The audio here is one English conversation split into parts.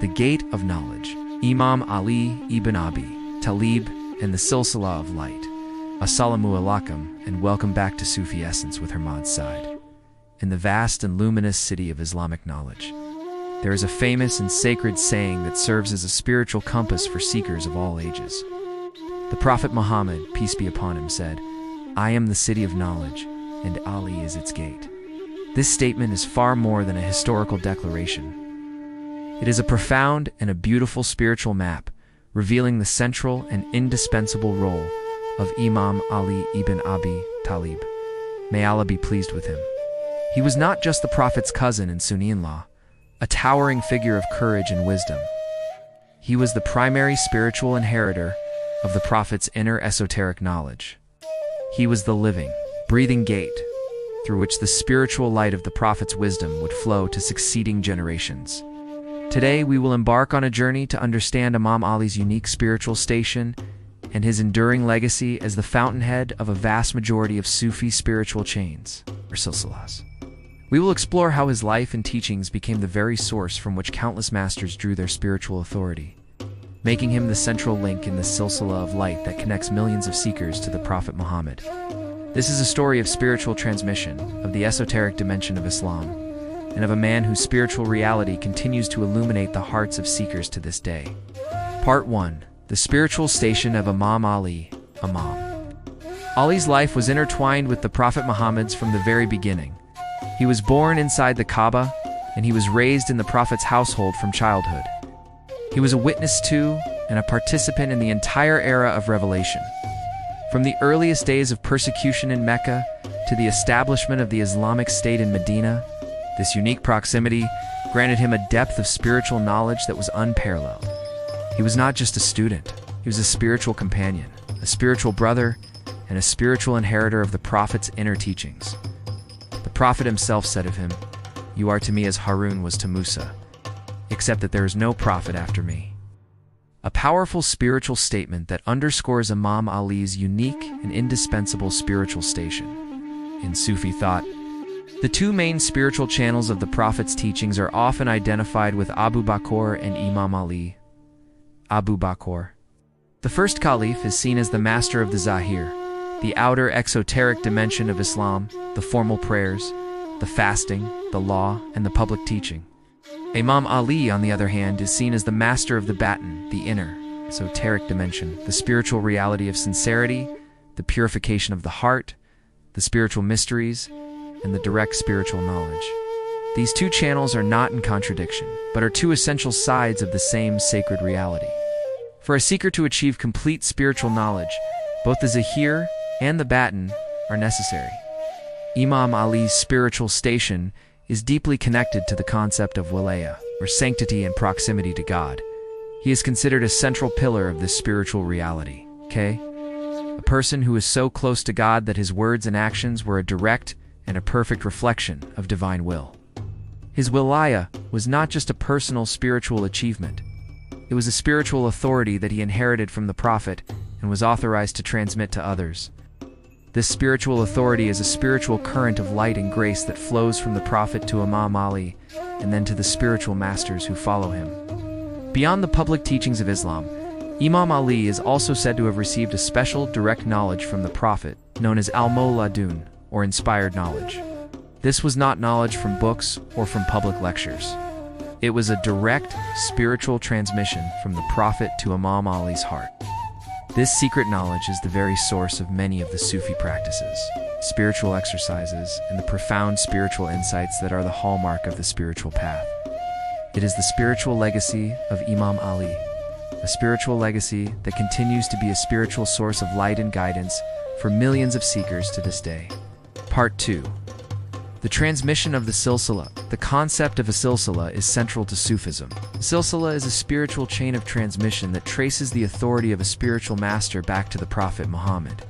the Gate of Knowledge, Imam Ali, ibn Abi Talib, and the Silsila of Light. Assalamu alaikum, and welcome back to Sufi Essence with Hammad Syed. In the vast and luminous city of Islamic knowledge, there is a famous and sacred saying that serves as a spiritual compass for seekers of all ages. The Prophet Muhammad, peace be upon him, said, "I am the city of knowledge, and Ali is its gate." This statement is far more than a historical declaration. It is a profound and a beautiful spiritual map, revealing the central and indispensable role of Imam Ali ibn Abi Talib. May Allah be pleased with him. He was not just the Prophet's cousin and Sunni-in-law, a towering figure of courage and wisdom. He was the primary spiritual inheritor of the Prophet's inner esoteric knowledge. He was the living, breathing gate through which the spiritual light of the Prophet's wisdom would flow to succeeding generations. Today, we will embark on a journey to understand Imam Ali's unique spiritual station and his enduring legacy as the fountainhead of a vast majority of Sufi spiritual chains, or silsilas. We will explore how his life and teachings became the very source from which countless masters drew their spiritual authority, making him the central link in the Silsila of light that connects millions of seekers to the Prophet Muhammad. This is a story of spiritual transmission, of the esoteric dimension of Islam, and of a man whose spiritual reality continues to illuminate the hearts of seekers to this day. Part 1. The Spiritual Station of Imam Ali. Imam Ali's life was intertwined with the Prophet Muhammad's from the very beginning. He was born inside the Kaaba, and he was raised in the Prophet's household from childhood. He was a witness to and a participant in the entire era of revelation. From the earliest days of persecution in Mecca to the establishment of the Islamic State in Medina, this unique proximity granted him a depth of spiritual knowledge that was unparalleled. He was not just a student, he was a spiritual companion, a spiritual brother, and a spiritual inheritor of the Prophet's inner teachings. The Prophet himself said of him, "You are to me as Harun was to Musa, except that there is no prophet after me." A powerful spiritual statement that underscores Imam Ali's unique and indispensable spiritual station. In Sufi thought, the two main spiritual channels of the Prophet's teachings are often identified with Abu Bakr and Imam Ali. Abu Bakr, the first caliph, is seen as the master of the Zahir, the outer exoteric dimension of Islam, the formal prayers, the fasting, the law, and the public teaching. Imam Ali, on the other hand, is seen as the master of the batin, the inner, esoteric dimension, the spiritual reality of sincerity, the purification of the heart, the spiritual mysteries, and the direct spiritual knowledge. These two channels are not in contradiction, but are two essential sides of the same sacred reality. For a seeker to achieve complete spiritual knowledge, both the Zahir and the batin are necessary. Imam Ali's spiritual station is deeply connected to the concept of Wilaya, or sanctity and proximity to God. He is considered a central pillar of this spiritual reality. A person who is so close to God that his words and actions were a direct and a perfect reflection of divine will. His Wilaya was not just a personal spiritual achievement. It was a spiritual authority that he inherited from the Prophet and was authorized to transmit to others. This spiritual authority is a spiritual current of light and grace that flows from the Prophet to Imam Ali and then to the spiritual masters who follow him. Beyond the public teachings of Islam, Imam Ali is also said to have received a special direct knowledge from the Prophet, known as al-Mawladun, or inspired knowledge. This was not knowledge from books or from public lectures. It was a direct spiritual transmission from the Prophet to Imam Ali's heart. This secret knowledge is the very source of many of the Sufi practices, spiritual exercises, and the profound spiritual insights that are the hallmark of the spiritual path. It is the spiritual legacy of Imam Ali, a spiritual legacy that continues to be a spiritual source of light and guidance for millions of seekers to this day. Part 2. The transmission of the Silsila. The concept of a Silsila is central to Sufism. A Silsila is a spiritual chain of transmission that traces the authority of a spiritual master back to the Prophet Muhammad.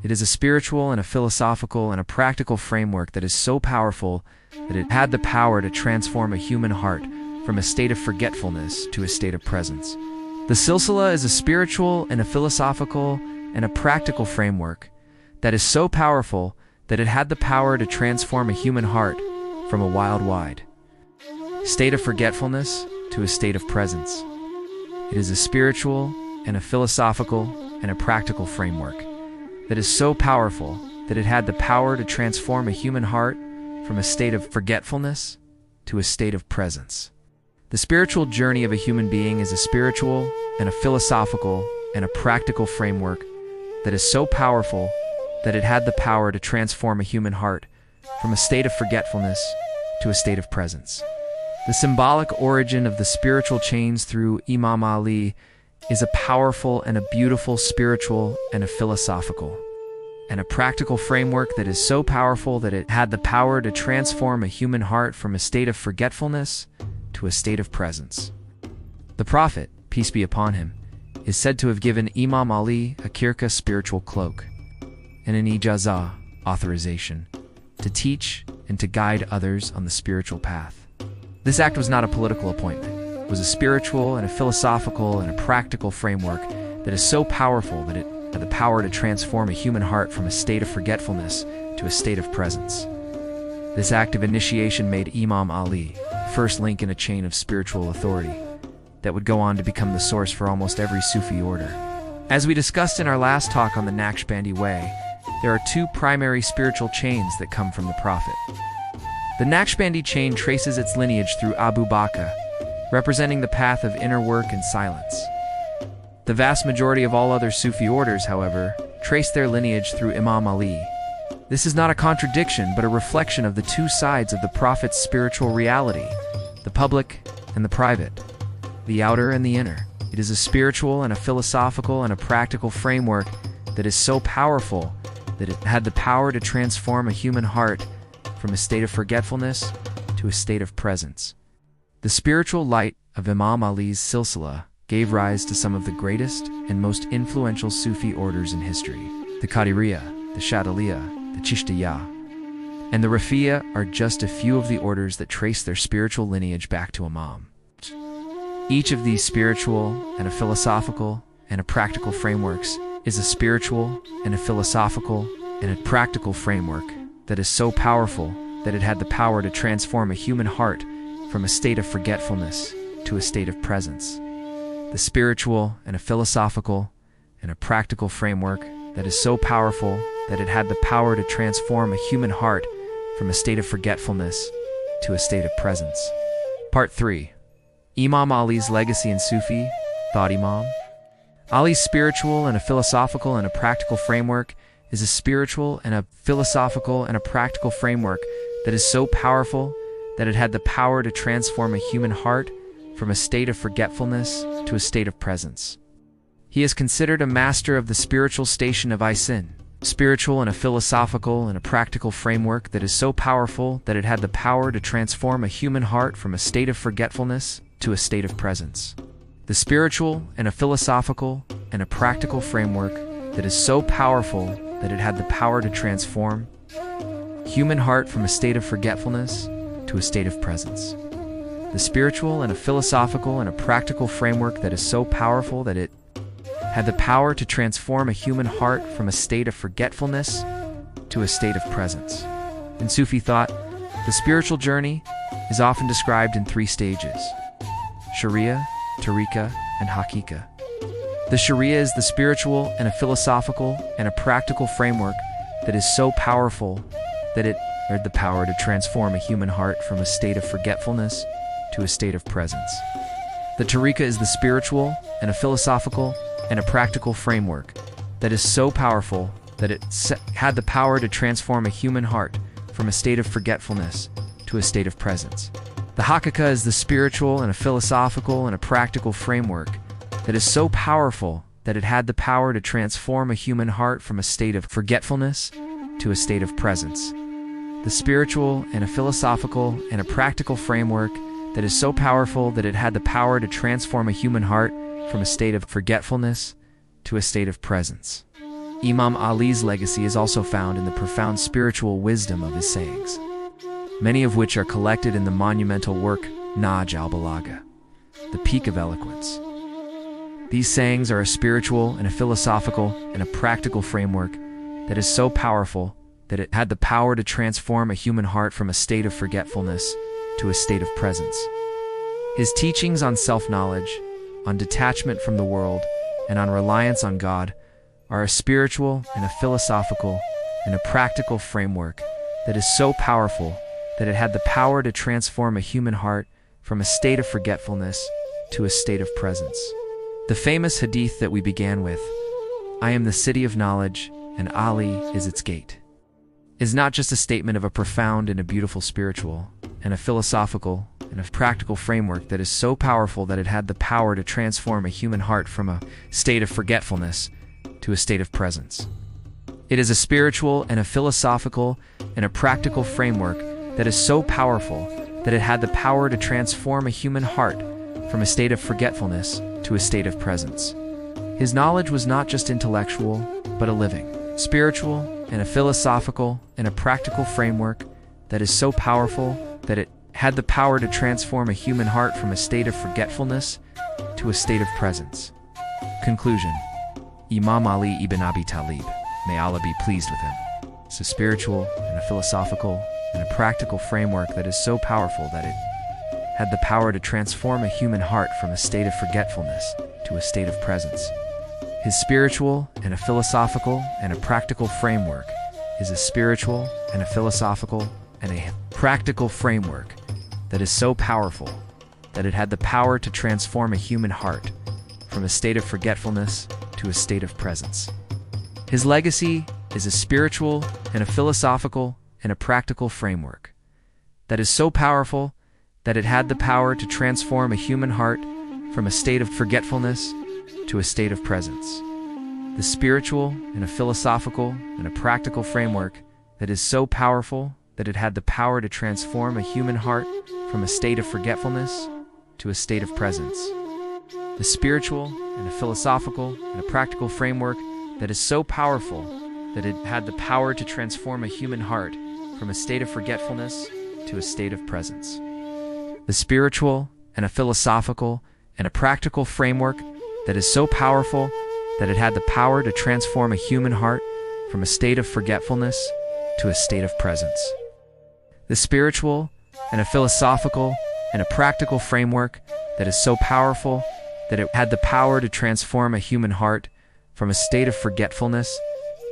It is a spiritual and a philosophical and a practical framework that is so powerful that it had the power to transform a human heart from a state of forgetfulness to a state of presence. The Silsila is a spiritual and a philosophical and a practical framework that is so powerful that it had the power to transform a human heart from a wild-wide state of forgetfulness to a state of presence. It is a spiritual and a philosophical and a practical framework that is so powerful that it had the power to transform a human heart from a state of forgetfulness to a state of presence. The spiritual journey of a human being is a spiritual and a philosophical and a practical framework that is so powerful that it had the power to transform a human heart from a state of forgetfulness to a state of presence. The symbolic origin of the spiritual chains through Imam Ali is a powerful and a beautiful spiritual and a philosophical and a practical framework that is so powerful that it had the power to transform a human heart from a state of forgetfulness to a state of presence. The Prophet, peace be upon him, is said to have given Imam Ali a kirka spiritual cloak and an ijazah authorization to teach and to guide others on the spiritual path. This act was not a political appointment. It was a spiritual and a philosophical and a practical framework that is so powerful that it had the power to transform a human heart from a state of forgetfulness to a state of presence. This act of initiation made Imam Ali the first link in a chain of spiritual authority that would go on to become the source for almost every Sufi order. As we discussed in our last talk on the Naqshbandi way, there are two primary spiritual chains that come from the Prophet. The Naqshbandi chain traces its lineage through Abu Bakr, representing the path of inner work and silence. The vast majority of all other Sufi orders, however, trace their lineage through Imam Ali. This is not a contradiction, but a reflection of the two sides of the Prophet's spiritual reality, the public and the private, the outer and the inner. It is a spiritual and a philosophical and a practical framework that is so powerful that it had the power to transform a human heart from a state of forgetfulness to a state of presence. The spiritual light of Imam Ali's Silsila gave rise to some of the greatest and most influential Sufi orders in history. The Qadiriya, the Shadiliya, the Chishtiya, and the Rafiya are just a few of the orders that trace their spiritual lineage back to Imam. Each of these spiritual and a philosophical and a practical frameworks is a spiritual and a philosophical and a practical framework that is so powerful that it had the power to transform a human heart from a state of forgetfulness to a state of presence. The spiritual and a philosophical and a practical framework that is so powerful that it had the power to transform a human heart from a state of forgetfulness to a state of presence. Part 3. Imam Ali's legacy in Sufi thought. Imam Ali's spiritual and a philosophical and a practical framework is a spiritual and a philosophical and a practical framework that is so powerful that it had the power to transform a human heart from a state of forgetfulness to a state of presence. He is considered a master of the spiritual station of Ihsan, spiritual and a philosophical and a practical framework that is so powerful that it had the power to transform a human heart from a state of forgetfulness to a state of presence. The spiritual and a philosophical and a practical framework that is so powerful that it had the power to transform human heart from a state of forgetfulness to a state of presence. The spiritual and a philosophical and a practical framework that is so powerful that it had the power to transform a human heart from a state of forgetfulness to a state of presence. In Sufi thought, the spiritual journey is often described in 3 stages: Shari'a, Tariqa, and Haqiqa. The Shari'a is the spiritual and a philosophical and a practical framework that is so powerful that it had the power to transform a human heart from a state of forgetfulness to a state of presence. The Tariqa is the spiritual and a philosophical and a practical framework that is so powerful that it had the power to transform a human heart from a state of forgetfulness to a state of presence. The Haqiqa is the spiritual and a philosophical and a practical framework that is so powerful that it had the power to transform a human heart from a state of forgetfulness to a state of presence. The spiritual and a philosophical and a practical framework that is so powerful that it had the power to transform a human heart from a state of forgetfulness to a state of presence. Imam Ali's legacy is also found in the profound spiritual wisdom of his sayings, many of which are collected in the monumental work Nahj al-Balagha, the peak of eloquence. These sayings are a spiritual and a philosophical and a practical framework that is so powerful that it had the power to transform a human heart from a state of forgetfulness to a state of presence. His teachings on self-knowledge, on detachment from the world, and on reliance on God are a spiritual and a philosophical and a practical framework that is so powerful that it had the power to transform a human heart from a state of forgetfulness to a state of presence. The famous hadith that we began with, "I am the city of knowledge, and Ali is its gate," is not just a statement of a profound and a beautiful spiritual and a philosophical and a practical framework that is so powerful that it had the power to transform a human heart from a state of forgetfulness to a state of presence. It is a spiritual and a philosophical and a practical framework that is so powerful that it had the power to transform a human heart from a state of forgetfulness to a state of presence. His knowledge was not just intellectual, but a living, spiritual, and a philosophical and a practical framework that is so powerful that it had the power to transform a human heart from a state of forgetfulness to a state of presence. Conclusion. Imam Ali ibn Abi Talib, may Allah be pleased with him, is a spiritual and a philosophical and a practical framework that is so powerful that it had the power to transform a human heart from a state of forgetfulness to a state of presence. His spiritual and a philosophical and a practical framework is a spiritual and a philosophical and a practical framework that is so powerful that it had the power to transform a human heart from a state of forgetfulness to a state of presence. His legacy is a spiritual and a philosophical and a practical framework that is so powerful that it had the power to transform a human heart from a state of forgetfulness to a state of presence. The spiritual and a philosophical and a practical framework that is so powerful that it had the power to transform a human heart from a state of forgetfulness to a state of presence. The spiritual and a philosophical and a practical framework that is so powerful that it had the power to transform a human heart from a state of forgetfulness to a state of presence. The spiritual and a philosophical and a practical framework that is so powerful that it had the power to transform a human heart from a state of forgetfulness to a state of presence. The spiritual and a philosophical and a practical framework that is so powerful that it had the power to transform a human heart from a state of forgetfulness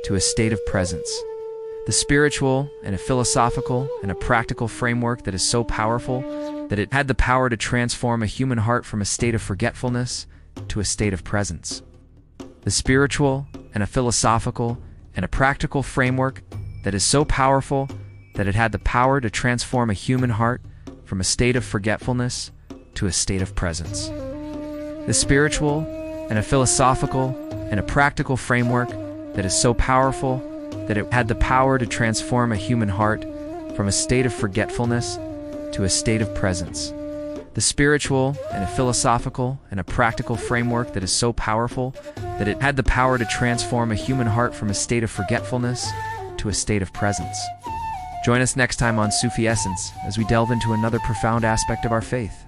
to a state of presence. The spiritual and a philosophical and a practical framework that is so powerful that it had the power to transform a human heart from a state of forgetfulness to a state of presence. The spiritual and a philosophical and a practical framework that is so powerful that it had the power to transform a human heart from a state of forgetfulness to a state of presence. The spiritual and a philosophical and a practical framework that is so powerful that it had the power to transform a human heart from a state of forgetfulness to a state of presence. The spiritual and a philosophical and a practical framework that is so powerful that it had the power to transform a human heart from a state of forgetfulness to a state of presence. Join us next time on Sufi Essence as we delve into another profound aspect of our faith.